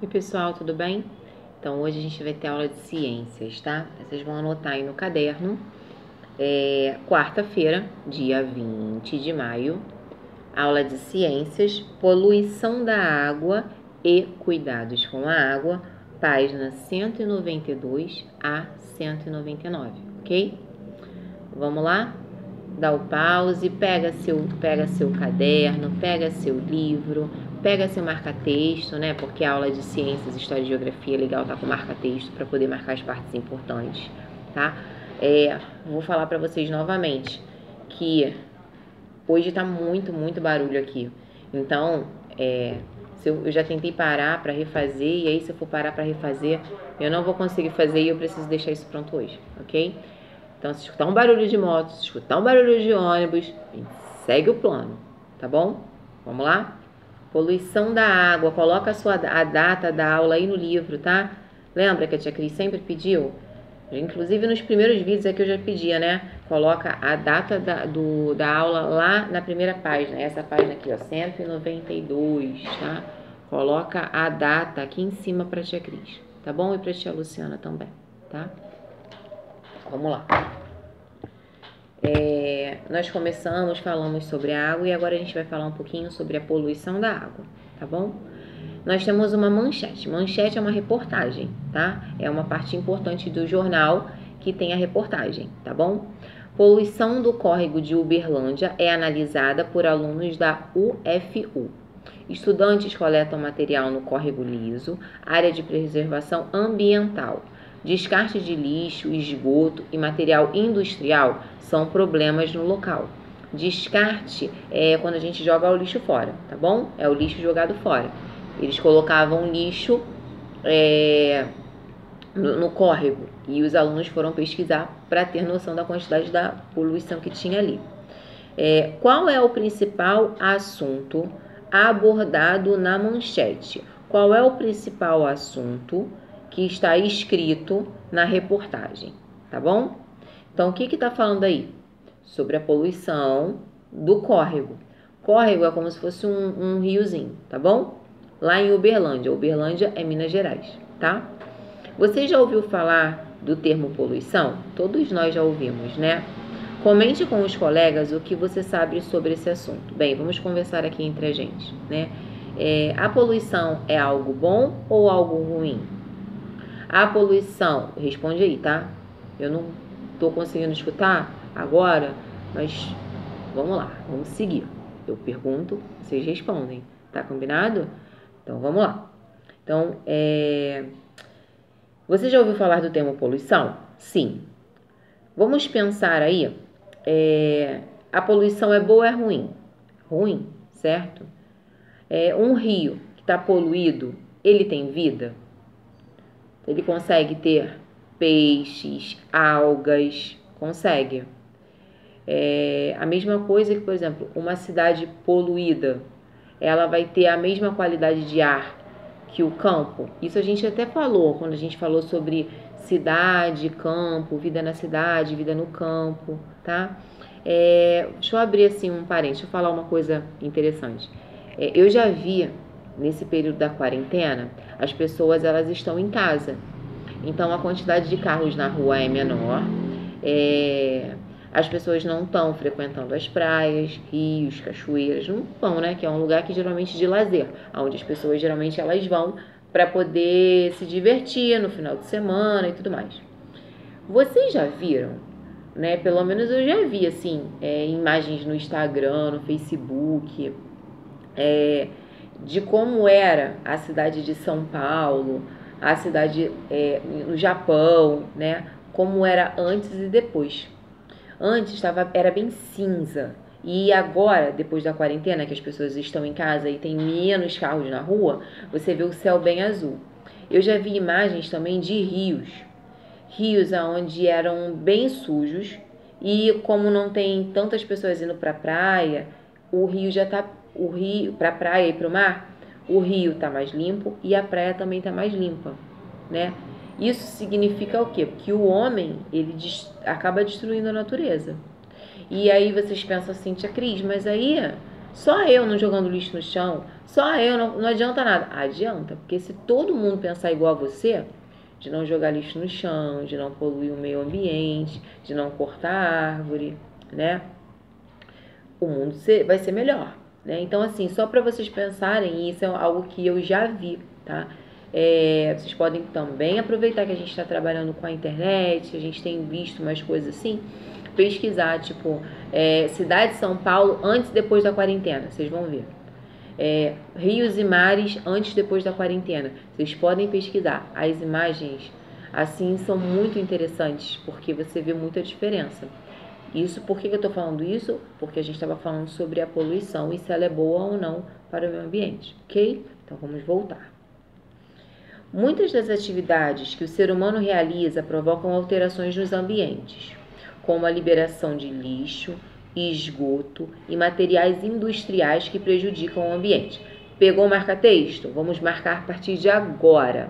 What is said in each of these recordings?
Oi pessoal, tudo bem? Então hoje a gente vai ter aula de ciências, tá? Vocês vão anotar aí no caderno. Quarta-feira, dia 20 de maio, aula de ciências, poluição da água e cuidados com a água, página 192 a 199, ok? Vamos lá? Dá o pause, pega seu caderno, pega seu livro, pega seu marca-texto, né? Porque a aula de ciências, história e geografia é legal tá com marca-texto para poder marcar as partes importantes, tá? Vou falar para vocês novamente que hoje tá muito barulho aqui. Então, eu já tentei parar para refazer e aí se eu for parar para refazer, eu não vou conseguir fazer e eu preciso deixar isso pronto hoje, ok? Então, se escutar um barulho de moto, se escutar um barulho de ônibus, segue o plano, tá bom? Vamos lá? Poluição da água. Coloca a data da aula aí no livro, tá? Lembra que a tia Cris sempre pediu? Inclusive nos primeiros vídeos aqui eu já pedia, né? Coloca a data da aula lá na primeira página. Essa página aqui, ó, 192, tá? Coloca a data aqui em cima pra tia Cris, tá bom? E pra tia Luciana também, tá? Vamos lá. Nós falamos sobre a água e agora a gente vai falar um pouquinho sobre a poluição da água, tá bom? Nós temos uma manchete. Manchete é uma reportagem, tá? É uma parte importante do jornal que tem a reportagem, tá bom? Poluição do córrego de Uberlândia é analisada por alunos da UFU. Estudantes coletam material no córrego liso, área de preservação ambiental. Descarte de lixo, esgoto e material industrial são problemas no local. Descarte é quando a gente joga o lixo fora, tá bom? É o lixo jogado fora. Eles colocavam lixo no córrego e os alunos foram pesquisar para ter noção da quantidade da poluição que tinha ali. Qual é o principal assunto abordado na manchete? Qual é o principal assunto que está escrito na reportagem, tá bom? Então, o que está falando aí? Sobre a poluição do córrego. Córrego é como se fosse um riozinho, tá bom? Lá em Uberlândia. Uberlândia é Minas Gerais, tá? Você já ouviu falar do termo poluição? Todos nós já ouvimos, né? Comente com os colegas o que você sabe sobre esse assunto. Bem, vamos conversar aqui entre a gente, né? A poluição é algo bom ou algo ruim? A poluição, responde aí, tá? Eu não tô conseguindo escutar agora, mas vamos lá, vamos seguir. Eu pergunto, vocês respondem, tá combinado? Então, vamos lá. Então, você já ouviu falar do termo poluição? Sim. Vamos pensar aí, a poluição é boa ou é ruim? Ruim, certo? Um rio que está poluído, ele tem vida? Ele consegue ter peixes, algas, consegue. A mesma coisa que, por exemplo, uma cidade poluída, ela vai ter a mesma qualidade de ar que o campo. Isso a gente até falou quando a gente falou sobre cidade, campo, vida na cidade, vida no campo, tá? Deixa eu abrir assim um parênteses, deixa eu falar uma coisa interessante. Eu já vi nesse período da quarentena, as pessoas elas estão em casa. Então a quantidade de carros na rua é menor. As pessoas não estão frequentando as praias, rios, cachoeiras, não vão, né? Que é um lugar que geralmente de lazer, onde as pessoas geralmente elas vão para poder se divertir no final de semana e tudo mais. Vocês já viram, né? Pelo menos eu já vi assim, imagens no Instagram, no Facebook, de como era a cidade de São Paulo, a cidade no Japão, né? Como era antes e depois. Antes era bem cinza e agora, depois da quarentena, que as pessoas estão em casa e tem menos carros na rua, você vê o céu bem azul. Eu já vi imagens também de rios onde eram bem sujos e como não tem tantas pessoas indo para a praia, para a praia e para o mar, o rio tá mais limpo e a praia também tá mais limpa, né? Isso significa o quê? Que o homem, ele acaba destruindo a natureza. E aí vocês pensam assim, tia Cris, mas aí Só eu não jogando lixo no chão, só eu não adianta nada. Adianta, porque se todo mundo pensar igual a você, de não jogar lixo no chão, de não poluir o meio ambiente, de não cortar árvore, né? O mundo vai ser melhor, né? Então, assim, só para vocês pensarem, isso é algo que eu já vi, tá? Vocês podem também aproveitar que a gente está trabalhando com a internet, a gente tem visto umas coisas assim, pesquisar, tipo, cidade de São Paulo antes e depois da quarentena, vocês vão ver. Rios e mares antes e depois da quarentena, vocês podem pesquisar. As imagens, assim, são muito interessantes, porque você vê muita diferença. Isso, por que eu estou falando isso? Porque a gente estava falando sobre a poluição e se ela é boa ou não para o meio ambiente, ok? Então, vamos voltar. Muitas das atividades que o ser humano realiza provocam alterações nos ambientes, como a liberação de lixo, esgoto e materiais industriais que prejudicam o ambiente. Pegou o marca-texto? Vamos marcar a partir de agora.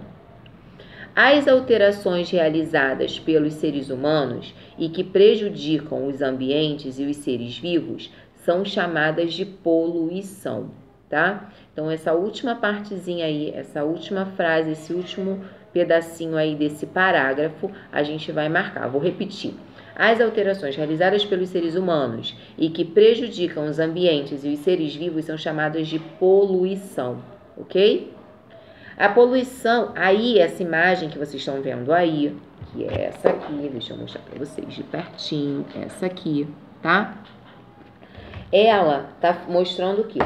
As alterações realizadas pelos seres humanos e que prejudicam os ambientes e os seres vivos são chamadas de poluição, tá? Então, essa última partezinha aí, essa última frase, esse último pedacinho aí desse parágrafo, a gente vai marcar. Vou repetir. As alterações realizadas pelos seres humanos e que prejudicam os ambientes e os seres vivos são chamadas de poluição, ok? A poluição, aí essa imagem que vocês estão vendo aí, que é essa aqui, deixa eu mostrar para vocês de pertinho, essa aqui, tá? Ela tá mostrando o quê?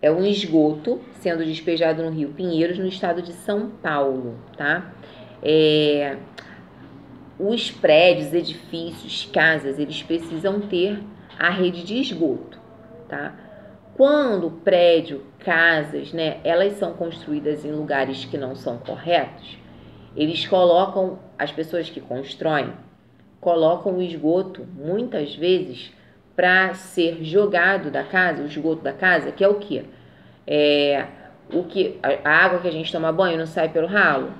É um esgoto sendo despejado no Rio Pinheiros, no estado de São Paulo, tá? Os prédios, edifícios, casas, eles precisam ter a rede de esgoto, tá? Quando prédio, casas, né, elas são construídas em lugares que não são corretos, eles colocam, as pessoas que constroem, colocam o esgoto, muitas vezes, para ser jogado da casa, o esgoto da casa, que é o quê? A água que a gente toma banho não sai pelo ralo.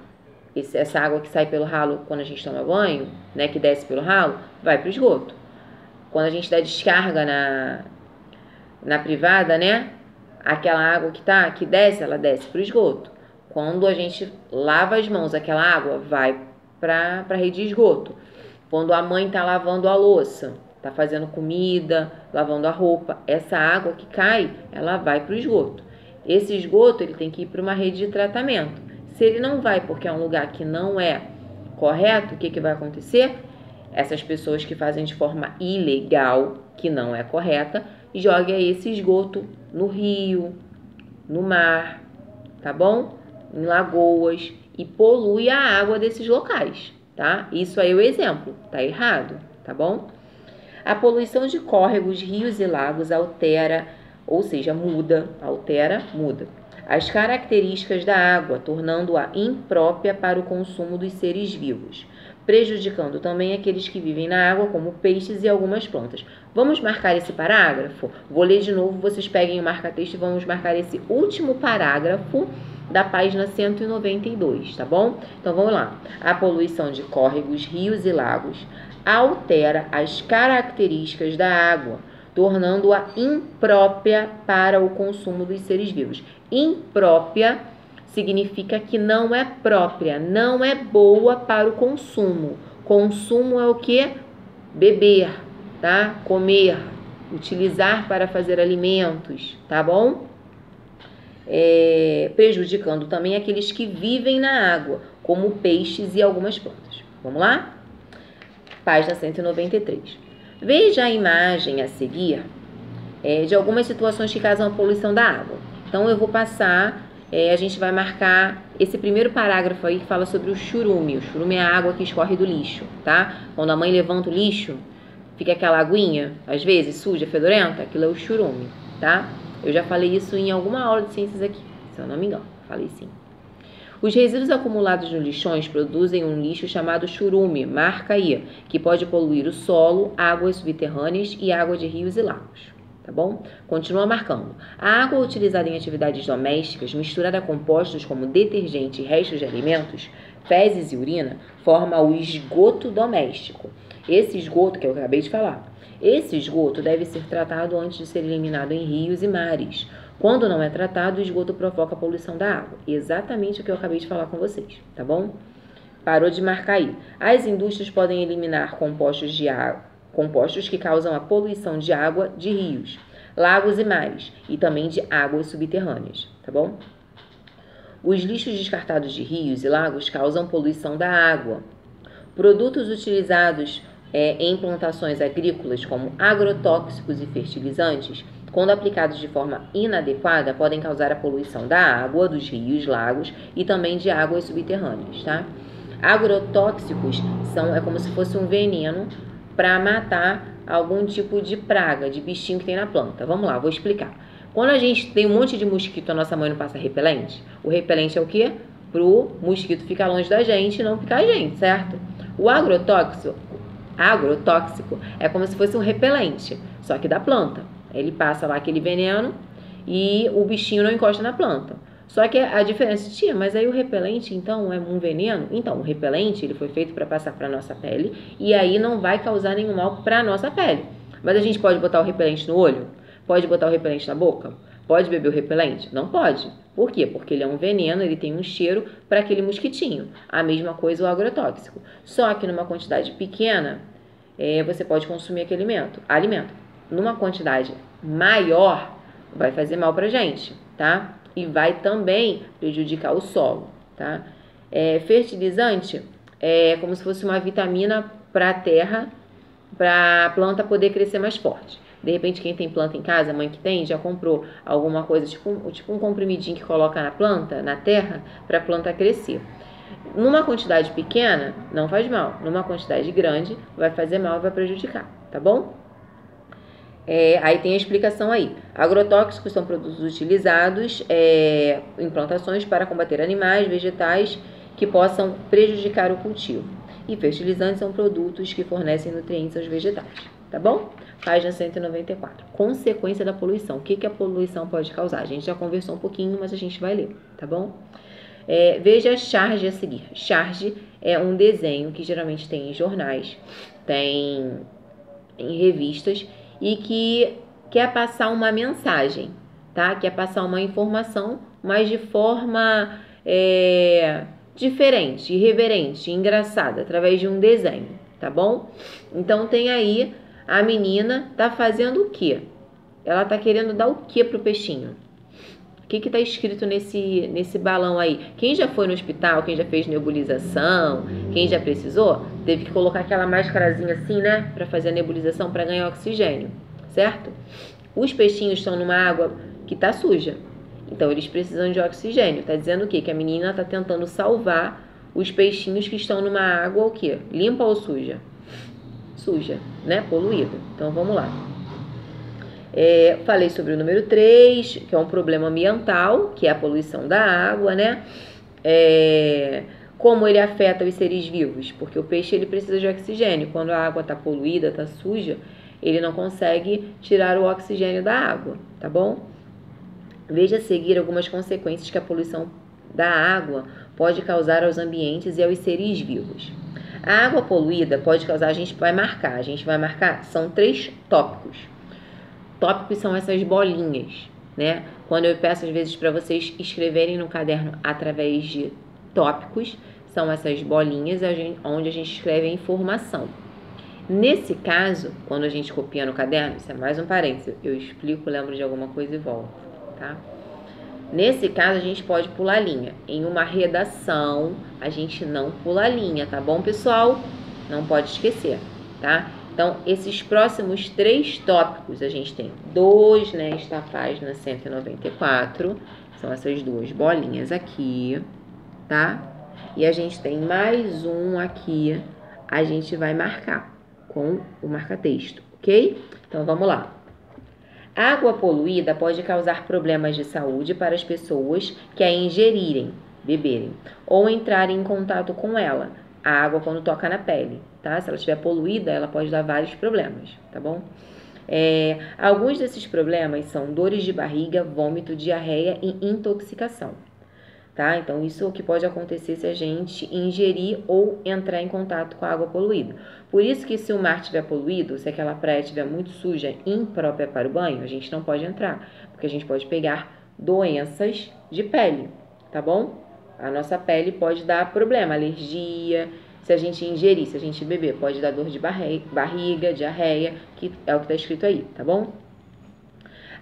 Essa água que sai pelo ralo quando a gente toma banho, né, que desce pelo ralo, vai para o esgoto. Quando a gente dá descarga na privada, né, aquela água que desce, ela desce para o esgoto. Quando a gente lava as mãos, aquela água vai para a rede de esgoto. Quando a mãe está lavando a louça, está fazendo comida, lavando a roupa, essa água que cai, ela vai para o esgoto. Esse esgoto ele tem que ir para uma rede de tratamento. Se ele não vai porque é um lugar que não é correto, o que vai acontecer? Essas pessoas que fazem de forma ilegal, que não é correta, jogam esse esgoto no rio, no mar, tá bom? Em lagoas e polui a água desses locais, tá? Isso aí é o exemplo, tá errado, tá bom? A poluição de córregos, rios e lagos altera, ou seja, muda as características da água, tornando-a imprópria para o consumo dos seres vivos, prejudicando também aqueles que vivem na água, como peixes e algumas plantas. Vamos marcar esse parágrafo? Vou ler de novo, vocês peguem o marca-texto e vamos marcar esse último parágrafo da página 192, tá bom? Então, vamos lá. A poluição de córregos, rios e lagos altera as características da água, tornando-a imprópria para o consumo dos seres vivos. Imprópria significa que não é própria, não é boa para o consumo. Consumo é o que? Beber, tá? Comer, utilizar para fazer alimentos, tá bom? Prejudicando também aqueles que vivem na água, como peixes e algumas plantas. Vamos lá? Página 193. Veja a imagem a seguir de algumas situações que causam a poluição da água. Então, eu vou passar, a gente vai marcar esse primeiro parágrafo aí que fala sobre o churume. O churume é a água que escorre do lixo, tá? Quando a mãe levanta o lixo, fica aquela aguinha, às vezes, suja, fedorenta, aquilo é o churume, tá? Eu já falei isso em alguma aula de ciências aqui, se eu não me engano, falei sim. Os resíduos acumulados nos lixões produzem um lixo chamado churume, marca aí, que pode poluir o solo, águas subterrâneas e água de rios e lagos, tá bom? Continua marcando. A água utilizada em atividades domésticas, misturada a compostos como detergente e restos de alimentos, fezes e urina, forma o esgoto doméstico. Esse esgoto, que eu acabei de falar, esse esgoto deve ser tratado antes de ser eliminado em rios e mares. Quando não é tratado, o esgoto provoca a poluição da água. Exatamente o que eu acabei de falar com vocês, tá bom? Parou de marcar aí. As indústrias podem eliminar compostos que causam a poluição de água de rios, lagos e mares, e também de águas subterrâneas, tá bom? Os lixos descartados de rios e lagos causam poluição da água. Produtos utilizados em plantações agrícolas, como agrotóxicos e fertilizantes, quando aplicados de forma inadequada, podem causar a poluição da água, dos rios, lagos e também de águas subterrâneas, tá? Agrotóxicos é como se fosse um veneno para matar algum tipo de praga, de bichinho que tem na planta. Vamos lá, vou explicar. Quando a gente tem um monte de mosquito, a nossa mãe não passa repelente? O repelente é o quê? Pro mosquito ficar longe da gente e não picar a gente, certo? O agrotóxico é como se fosse um repelente, só que da planta. Ele passa lá aquele veneno e o bichinho não encosta na planta. Só que a diferença, tia, mas aí o repelente, então, é um veneno? Então, o repelente, ele foi feito para passar para nossa pele e aí não vai causar nenhum mal para nossa pele. Mas a gente pode botar o repelente no olho? Pode botar o repelente na boca? Pode beber o repelente? Não pode. Por quê? Porque ele é um veneno, ele tem um cheiro para aquele mosquitinho. A mesma coisa o agrotóxico. Só que numa quantidade pequena, você pode consumir aquele alimento. Numa quantidade maior, vai fazer mal pra gente, tá? E vai também prejudicar o solo, tá? Fertilizante é como se fosse uma vitamina para a terra, para a planta poder crescer mais forte. De repente, quem tem planta em casa, a mãe que tem, já comprou alguma coisa, tipo um comprimidinho que coloca na planta, na terra, para a planta crescer. Numa quantidade pequena, não faz mal. Numa quantidade grande, vai fazer mal e vai prejudicar, tá bom? Aí tem a explicação aí. Agrotóxicos são produtos utilizados em plantações para combater animais, vegetais que possam prejudicar o cultivo. E fertilizantes são produtos que fornecem nutrientes aos vegetais, tá bom? Página 194. Consequência da poluição. O que a poluição pode causar? A gente já conversou um pouquinho, mas a gente vai ler, tá bom? Veja a charge a seguir. Charge é um desenho que geralmente tem em jornais, tem em revistas e que quer passar uma mensagem, tá? Quer passar uma informação, mas de forma diferente, irreverente, engraçada, através de um desenho, tá bom? Então tem aí a menina tá fazendo o quê? Ela tá querendo dar o quê pro peixinho? O que tá escrito nesse balão aí? Quem já foi no hospital, quem já fez nebulização, quem já precisou, teve que colocar aquela máscarazinha assim, né? Pra fazer a nebulização, pra ganhar oxigênio, certo? Os peixinhos estão numa água que tá suja. Então, eles precisam de oxigênio. Tá dizendo o quê? Que a menina tá tentando salvar os peixinhos que estão numa água o quê? Limpa ou suja? Suja, né? Poluída. Então, vamos lá. Falei sobre o número 3, que é um problema ambiental, que é a poluição da água, né? Como ele afeta os seres vivos? Porque o peixe ele precisa de oxigênio. Quando a água está poluída, está suja, ele não consegue tirar o oxigênio da água, tá bom? Veja a seguir algumas consequências que a poluição da água pode causar aos ambientes e aos seres vivos. A água poluída pode causar, a gente vai marcar, são 3 tópicos. Tópicos são essas bolinhas, né? Quando eu peço às vezes para vocês escreverem no caderno através de tópicos, são essas bolinhas onde a gente escreve a informação. Nesse caso, quando a gente copia no caderno, isso é mais um parênteses, eu explico, lembro de alguma coisa e volto, tá? Nesse caso, a gente pode pular linha. Em uma redação, a gente não pula linha, tá bom, pessoal? Não pode esquecer, tá? Então, esses próximos 3 tópicos, a gente tem 2 nesta página 194, são essas 2 bolinhas aqui, tá? E a gente tem mais um aqui, a gente vai marcar com o marca-texto, ok? Então, vamos lá. A água poluída pode causar problemas de saúde para as pessoas que a ingerirem, beberem, ou entrarem em contato com ela. A água quando toca na pele, tá? Se ela estiver poluída, ela pode dar vários problemas, tá bom? Alguns desses problemas são dores de barriga, vômito, diarreia e intoxicação. tá? Então, isso é o que pode acontecer se a gente ingerir ou entrar em contato com a água poluída. Por isso que se o mar estiver poluído, se aquela praia estiver muito suja, imprópria para o banho, a gente não pode entrar, porque a gente pode pegar doenças de pele, tá bom? A nossa pele pode dar problema, alergia, se a gente ingerir, se a gente beber, pode dar dor de barriga, diarreia, que é o que está escrito aí, tá bom?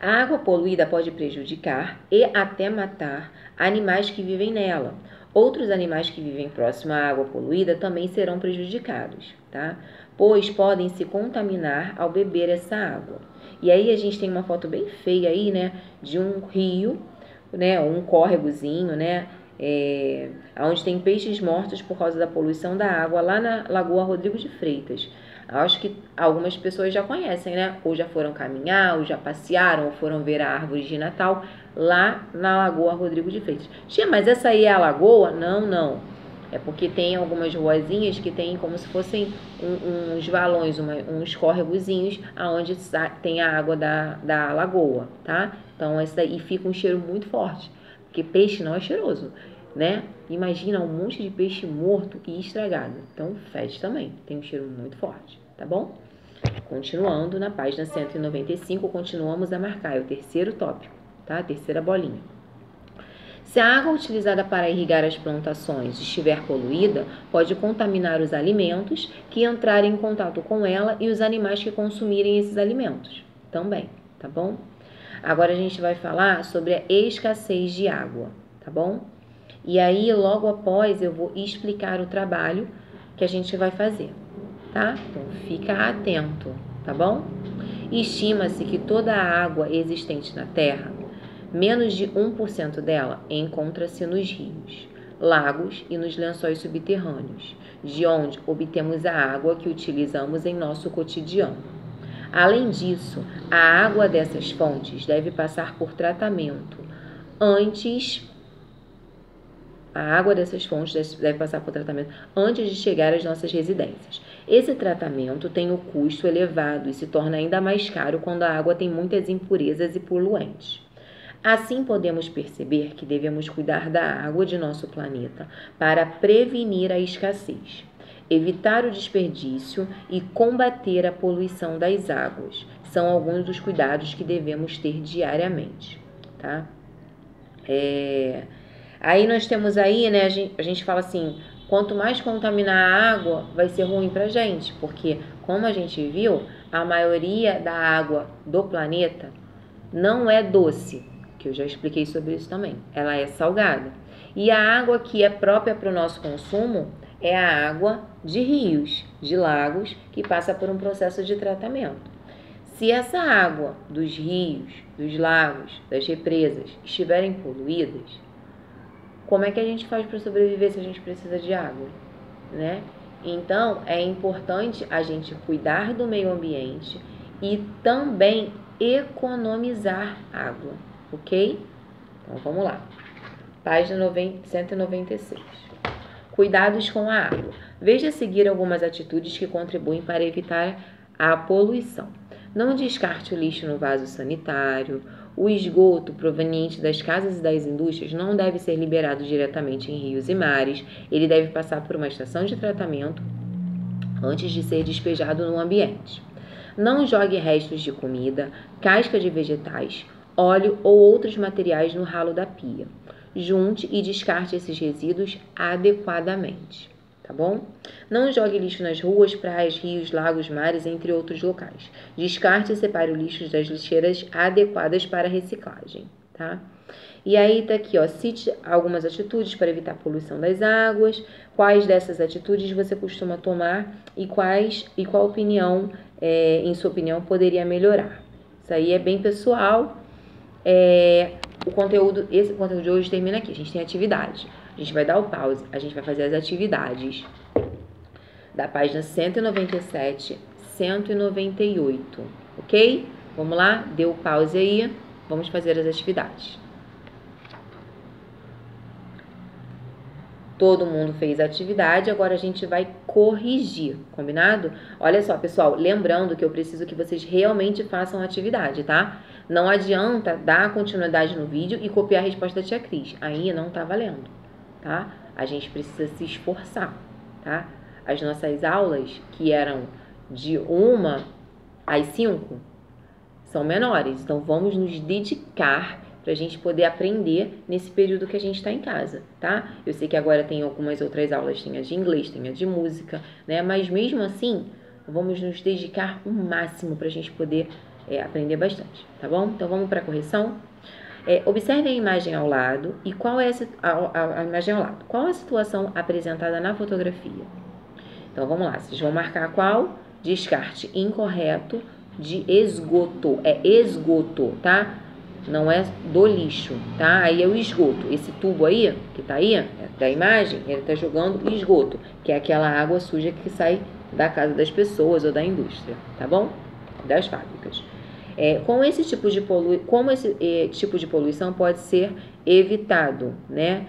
A água poluída pode prejudicar e até matar animais que vivem nela. Outros animais que vivem próximo à água poluída também serão prejudicados, tá? Pois podem se contaminar ao beber essa água. E aí a gente tem uma foto bem feia aí, né, de um rio, né, um córregozinho, né, onde tem peixes mortos por causa da poluição da água lá na Lagoa Rodrigo de Freitas. Acho que algumas pessoas já conhecem, né? Ou já foram caminhar, ou já passearam, ou foram ver a árvore de Natal lá na Lagoa Rodrigo de Freitas. Tia, mas essa aí é a lagoa? Não, não. É porque tem algumas ruazinhas que tem como se fossem uns valões, uns córregozinhos, aonde tem a água da lagoa, tá? Então, essa daí fica um cheiro muito forte, porque peixe não é cheiroso, né? Imagina um monte de peixe morto e estragado. Então, fede também. Tem um cheiro muito forte, tá bom? Continuando, na página 195, continuamos a marcar. É o terceiro tópico, tá? A terceira bolinha. Se a água utilizada para irrigar as plantações estiver poluída, pode contaminar os alimentos que entrarem em contato com ela e os animais que consumirem esses alimentos também, tá bom? Agora a gente vai falar sobre a escassez de água, tá bom? E aí, logo após, eu vou explicar o trabalho que a gente vai fazer, tá? Então, fica atento, tá bom? Estima-se que toda a água existente na Terra, menos de 1% dela, encontra-se nos rios, lagos e nos lençóis subterrâneos, de onde obtemos a água que utilizamos em nosso cotidiano. Além disso, a água dessas fontes deve passar por tratamento antes de chegar às nossas residências. Esse tratamento tem um custo elevado e se torna ainda mais caro quando a água tem muitas impurezas e poluentes. Assim, podemos perceber que devemos cuidar da água de nosso planeta para prevenir a escassez, evitar o desperdício e combater a poluição das águas. São alguns dos cuidados que devemos ter diariamente, tá? Aí nós temos aí, né, a gente fala assim, quanto mais contaminar a água, vai ser ruim pra gente, porque, como a gente viu, a maioria da água do planeta não é doce, que eu já expliquei sobre isso também, ela é salgada. E a água que é própria para o nosso consumo é a água de rios, de lagos, que passa por um processo de tratamento. Se essa água dos rios, dos lagos, das represas estiverem poluídas, como é que a gente faz para sobreviver se a gente precisa de água, né? Então, é importante a gente cuidar do meio ambiente e também economizar água, ok? Então, vamos lá. Página 196. Cuidados com a água. Veja a seguir algumas atitudes que contribuem para evitar a poluição. Não descarte o lixo no vaso sanitário. O esgoto proveniente das casas e das indústrias não deve ser liberado diretamente em rios e mares. Ele deve passar por uma estação de tratamento antes de ser despejado no ambiente. Não jogue restos de comida, casca de vegetais, óleo ou outros materiais no ralo da pia. Junte e descarte esses resíduos adequadamente, tá bom? Não jogue lixo nas ruas, praias, rios, lagos, mares, entre outros locais. Descarte e separe o lixo das lixeiras adequadas para reciclagem, tá? E aí tá aqui, ó, cite algumas atitudes para evitar a poluição das águas, quais dessas atitudes você costuma tomar e qual opinião, em sua opinião, poderia melhorar. Isso aí é bem pessoal. Esse conteúdo de hoje termina aqui. A gente tem atividade. A gente vai dar o pause. A gente vai fazer as atividades da página 197, 198, ok? Vamos lá? Deu o pause aí. Vamos fazer as atividades. Todo mundo fez a atividade, agora a gente vai corrigir, combinado? Olha só, pessoal, lembrando que eu preciso que vocês realmente façam a atividade, tá? Não adianta dar continuidade no vídeo e copiar a resposta da tia Cris. Aí não tá valendo, tá? A gente precisa se esforçar, tá? As nossas aulas, que eram de 1 às 5, são menores. Então, vamos nos dedicar para a gente poder aprender nesse período que a gente está em casa, tá? Eu sei que agora tem algumas outras aulas, tem a de inglês, tem a de música, né? Mas mesmo assim, vamos nos dedicar o máximo para a gente poder aprender bastante, tá bom? Então, vamos para a correção. Observe a imagem ao lado e qual é a imagem ao lado. Qual a situação apresentada na fotografia? Então, vamos lá. Vocês vão marcar qual? Descarte incorreto de esgoto. É esgoto, tá? Não é do lixo, tá? Aí é o esgoto. Esse tubo aí, que tá aí, da imagem, ele tá jogando esgoto, que é aquela água suja que sai da casa das pessoas ou da indústria, tá bom? Das fábricas. Como esse tipo de poluição pode ser evitado, né?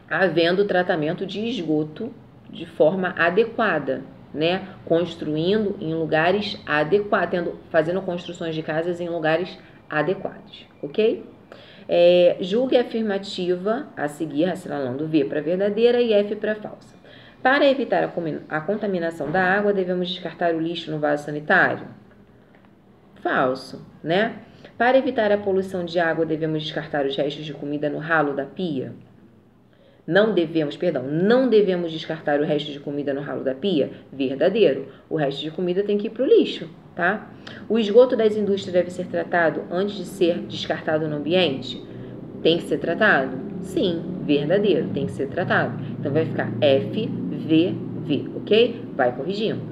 Havendo tratamento de esgoto de forma adequada, né? Construindo em lugares adequados, fazendo construções de casas em lugares adequados, ok? Julgue a afirmativa a seguir, assinalando V para verdadeira e F para falsa. Para evitar a contaminação da água, devemos descartar o lixo no vaso sanitário? Falso, né? Para evitar a poluição de água, devemos descartar os restos de comida no ralo da pia? Não devemos descartar o resto de comida no ralo da pia? Verdadeiro. O resto de comida tem que ir para o lixo, tá? O esgoto das indústrias deve ser tratado antes de ser descartado no ambiente? Tem que ser tratado? Sim, verdadeiro, tem que ser tratado. Então, vai ficar F, V, V, ok? Vai corrigindo.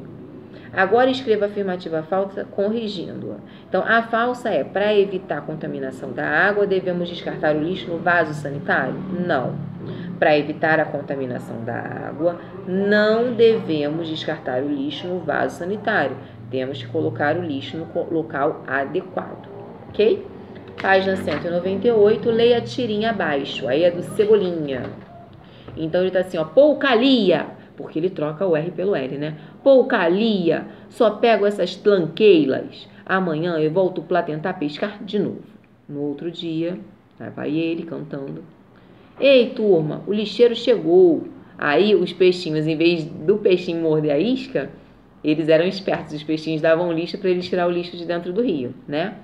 Agora, escreva a afirmativa falsa corrigindo-a. Então, a falsa é: para evitar a contaminação da água, devemos descartar o lixo no vaso sanitário? Não. Para evitar a contaminação da água, não devemos descartar o lixo no vaso sanitário. Temos que colocar o lixo no local adequado, ok? Página 198, leia a tirinha abaixo. Aí é do Cebolinha. Então, ele está assim, ó, poucalia, porque ele troca o R pelo L, né? Poucalia, só pego essas tranqueiras. Amanhã eu volto para tentar pescar de novo. No outro dia, vai ele cantando. Ei, turma, o lixeiro chegou. Aí os peixinhos, em vez do peixinho morder a isca, eles eram espertos. Os peixinhos davam lixo para eles tirar o lixo de dentro do rio, né?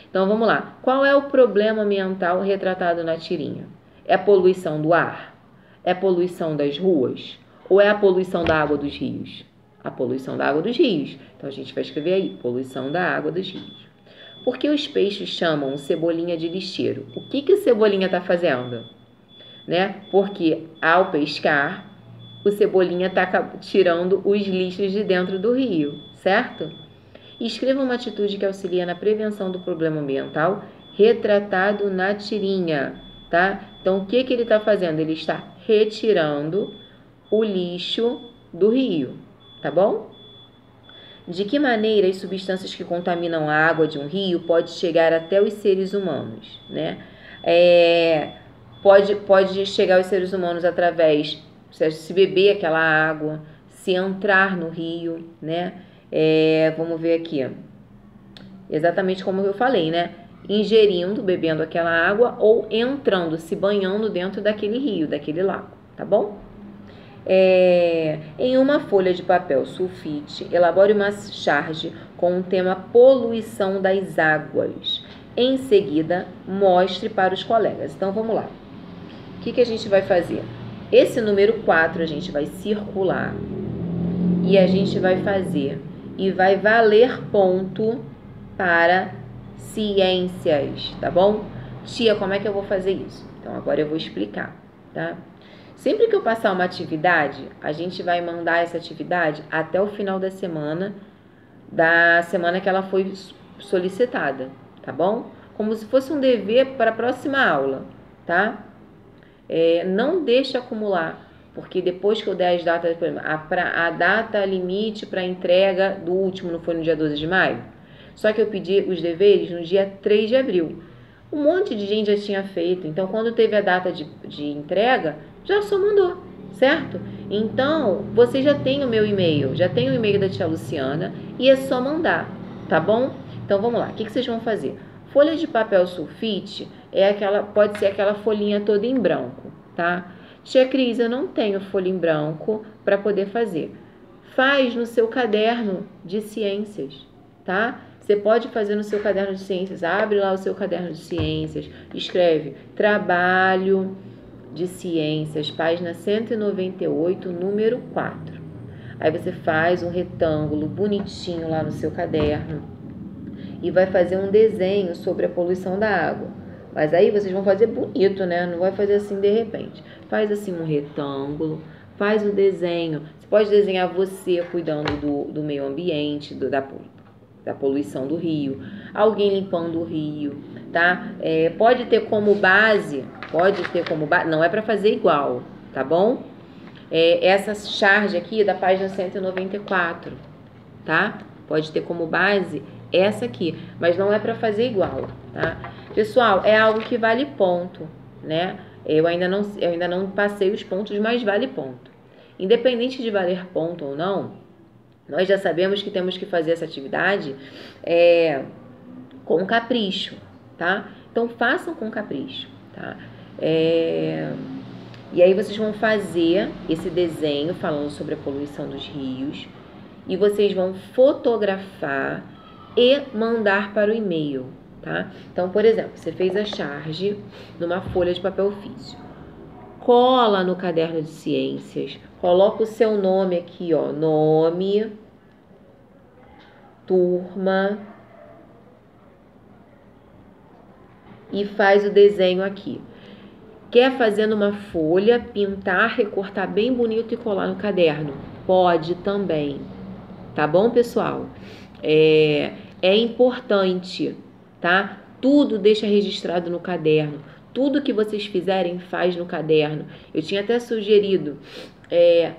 Então, vamos lá. Qual é o problema ambiental retratado na tirinha? É a poluição do ar? É a poluição das ruas? Ou é a poluição da água dos rios? A poluição da água dos rios. Então, a gente vai escrever aí, poluição da água dos rios. Por que os peixes chamam o Cebolinha de lixeiro? O que o Cebolinha está fazendo? Né? Porque ao pescar, o Cebolinha está tirando os lixos de dentro do rio, certo? Escreva uma atitude que auxilia na prevenção do problema ambiental retratado na tirinha, tá? Então, o que ele está fazendo? Ele está retirando o lixo do rio, tá bom? De que maneira as substâncias que contaminam a água de um rio podem chegar até os seres humanos, né? Pode chegar aos seres humanos através, se beber aquela água, se entrar no rio, né? Vamos ver aqui, exatamente como eu falei, né? Ingerindo, bebendo aquela água ou entrando, se banhando dentro daquele rio, daquele lago, tá bom? Em uma folha de papel sulfite, elabore uma charge com o tema poluição das águas. Em seguida, mostre para os colegas. Então, vamos lá. O que a gente vai fazer? Esse número 4 a gente vai circular e a gente vai fazer e vai valer ponto para ciências, tá bom? Tia, como é que eu vou fazer isso? Então, agora eu vou explicar, tá? Sempre que eu passar uma atividade, a gente vai mandar essa atividade até o final da semana que ela foi solicitada, tá bom? Como se fosse um dever para a próxima aula, tá? Não deixe acumular, porque depois que eu der as datas, por exemplo, a data limite para entrega do último não foi no dia 12 de maio? Só que eu pedi os deveres no dia 3 de abril. Um monte de gente já tinha feito, então quando teve a data de entrega, já só mandou, certo? Então, você já tem o meu e-mail, já tem o e-mail da tia Luciana e é só mandar, tá bom? Então, vamos lá. O que vocês vão fazer? Folha de papel sulfite pode ser aquela folhinha toda em branco, tá? Tia Cris, eu não tenho folha em branco para poder fazer. Faz no seu caderno de ciências, tá? Você pode fazer no seu caderno de ciências. Abre lá o seu caderno de ciências, escreve trabalho de ciências, página 198, número 4. Aí você faz um retângulo bonitinho lá no seu caderno e vai fazer um desenho sobre a poluição da água. Mas aí vocês vão fazer bonito, né? Não vai fazer assim de repente. Faz assim um retângulo, faz o desenho. Você pode desenhar você cuidando do meio ambiente, da poluição do rio, alguém limpando o rio, tá? Pode ter como base, não é para fazer igual, tá bom? Essa charge aqui da página 194, tá? Pode ter como base essa aqui, mas não é para fazer igual, tá? Pessoal, é algo que vale ponto, né? Eu ainda não passei os pontos, mas vale ponto. Independente de valer ponto ou não, nós já sabemos que temos que fazer essa atividade com capricho, tá? Então, façam com capricho, tá? E aí vocês vão fazer esse desenho falando sobre a poluição dos rios e vocês vão fotografar e mandar para o e-mail, tá? Então, por exemplo, você fez a charge numa folha de papel ofício. Cola no caderno de ciências, coloca o seu nome aqui, ó, nome, turma, e faz o desenho aqui. Quer fazer numa folha, pintar, recortar bem bonito e colar no caderno? Pode também, tá bom, pessoal? É importante, tá? Tudo deixa registrado no caderno. Tudo que vocês fizerem, faz no caderno. Eu tinha até sugerido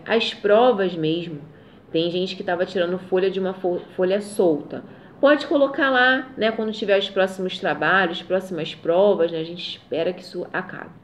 as provas mesmo. Tem gente que estava tirando folha de uma folha solta. Pode colocar lá, né? Quando tiver os próximos trabalhos, próximas provas, né? A gente espera que isso acabe.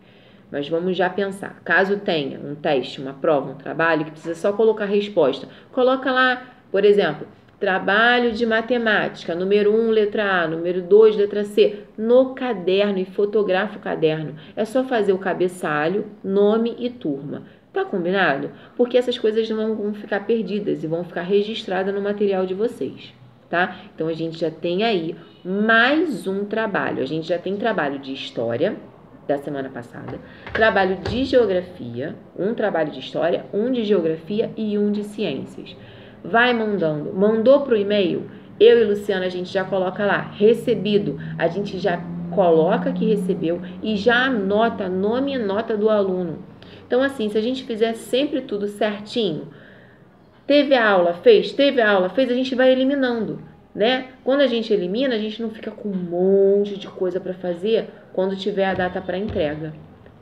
Mas vamos já pensar. Caso tenha um teste, uma prova, um trabalho, que precisa só colocar a resposta. Coloca lá, por exemplo, trabalho de matemática, número 1, letra A, número 2, letra C, no caderno e fotografa o caderno. É só fazer o cabeçalho, nome e turma. Tá combinado? Porque essas coisas não vão ficar perdidas e vão ficar registradas no material de vocês, tá? Então, a gente já tem aí mais um trabalho. A gente já tem trabalho de história da semana passada, trabalho de geografia, um trabalho de história, um de geografia e um de ciências. Vai mandando. Mandou para o e-mail, eu e Luciana, a gente já coloca lá, recebido. A gente já coloca que recebeu e já anota nome e nota do aluno. Então, assim, se a gente fizer sempre tudo certinho, teve a aula, fez, a gente vai eliminando, né? Quando a gente elimina, a gente não fica com um monte de coisa para fazer quando tiver a data para entrega,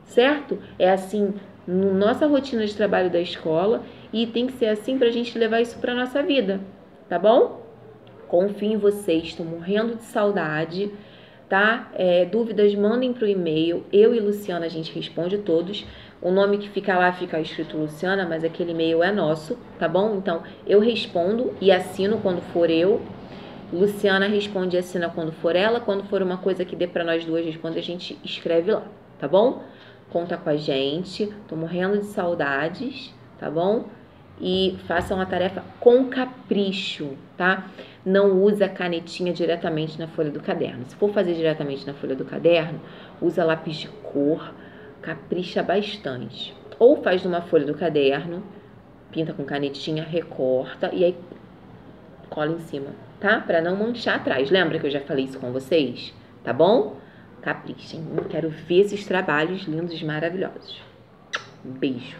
certo? É assim na nossa rotina de trabalho da escola e tem que ser assim para a gente levar isso para nossa vida, tá bom? Confio em vocês, estou morrendo de saudade, tá? Dúvidas, mandem para o e-mail, eu e Luciana a gente responde todos. O nome que fica lá fica escrito Luciana, mas aquele e-mail é nosso, tá bom? Então, eu respondo e assino quando for eu. Luciana responde e assina quando for ela. Quando for uma coisa que dê para nós duas responder, a gente escreve lá, tá bom? Conta com a gente. Tô morrendo de saudades, tá bom? E façam a tarefa com capricho, tá? Não usa a canetinha diretamente na folha do caderno. Se for fazer diretamente na folha do caderno, usa lápis de cor, capricha bastante. Ou faz numa folha do caderno, pinta com canetinha, recorta e aí cola em cima, tá? Para não manchar atrás. Lembra que eu já falei isso com vocês? Tá bom? Caprichem. Eu quero ver esses trabalhos lindos e maravilhosos. Um beijo.